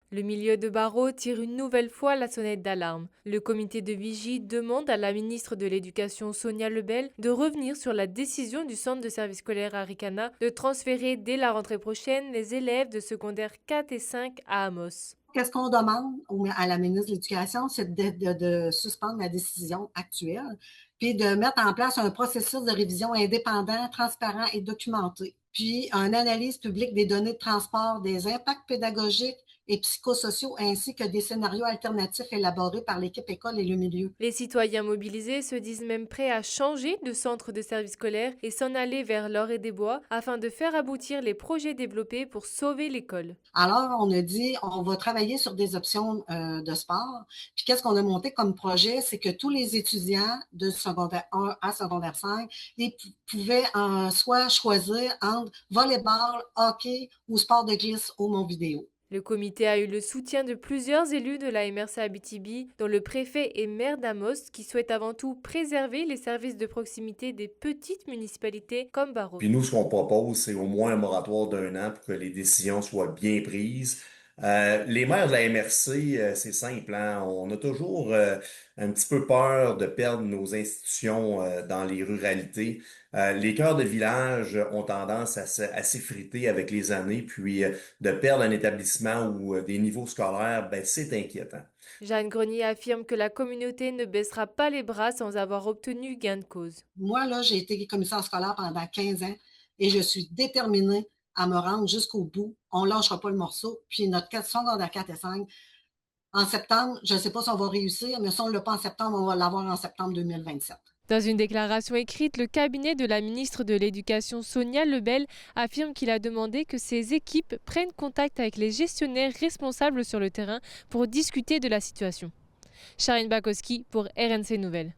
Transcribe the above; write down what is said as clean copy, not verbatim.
Le milieu de Barreau tire une nouvelle fois la sonnette d'alarme. Le comité de vigie demande à la ministre de l'Éducation Sonia Lebel de revenir sur la décision du centre de service scolaire Arikana de transférer dès la rentrée prochaine les élèves de secondaire 4 et 5 à Amos. Qu'est-ce qu'on demande à la ministre de l'Éducation, c'est de suspendre la décision actuelle, puis de mettre en place un processus de révision indépendant, transparent et documenté, puis une analyse publique des données de transport, des impacts pédagogiques et psychosociaux, ainsi que des scénarios alternatifs élaborés par l'équipe école et le milieu. Les citoyens mobilisés se disent même prêts à changer de centre de service scolaire et s'en aller vers l'Or-et-des-Bois afin de faire aboutir les projets développés pour sauver l'école. Alors, on a dit, on va travailler sur des options de sport. Puis, qu'est-ce qu'on a monté comme projet? C'est que tous les étudiants de secondaire 1 à secondaire 5 pouvaient soit choisir entre volleyball, hockey ou sport de glisse au Mont-Vidéo. Le comité a eu le soutien de plusieurs élus de la MRC Abitibi, dont le préfet et maire d'Amos, qui souhaitent avant tout préserver les services de proximité des petites municipalités comme Barreau. Puis nous, ce qu'on propose, c'est au moins un moratoire d'un an pour que les décisions soient bien prises. Les maires de la MRC, c'est simple, hein? On a toujours un petit peu peur de perdre nos institutions dans les ruralités. Les cœurs de village ont tendance à s'effriter avec les années, puis de perdre un établissement ou des niveaux scolaires, ben, c'est inquiétant. Jeanne Grenier affirme que la communauté ne baissera pas les bras sans avoir obtenu gain de cause. Moi, là, j'ai été commissaire scolaire pendant 15 ans et je suis déterminée à me rendre jusqu'au bout. On ne lâchera pas le morceau. Puis notre secondaire 4 et 5, en septembre, je ne sais pas si on va réussir, mais si on ne l'a pas en septembre, on va l'avoir en septembre 2027. Dans une déclaration écrite, le cabinet de la ministre de l'Éducation Sonia Lebel affirme qu'il a demandé que ses équipes prennent contact avec les gestionnaires responsables sur le terrain pour discuter de la situation. Charine Bakowski pour RNC Nouvelles.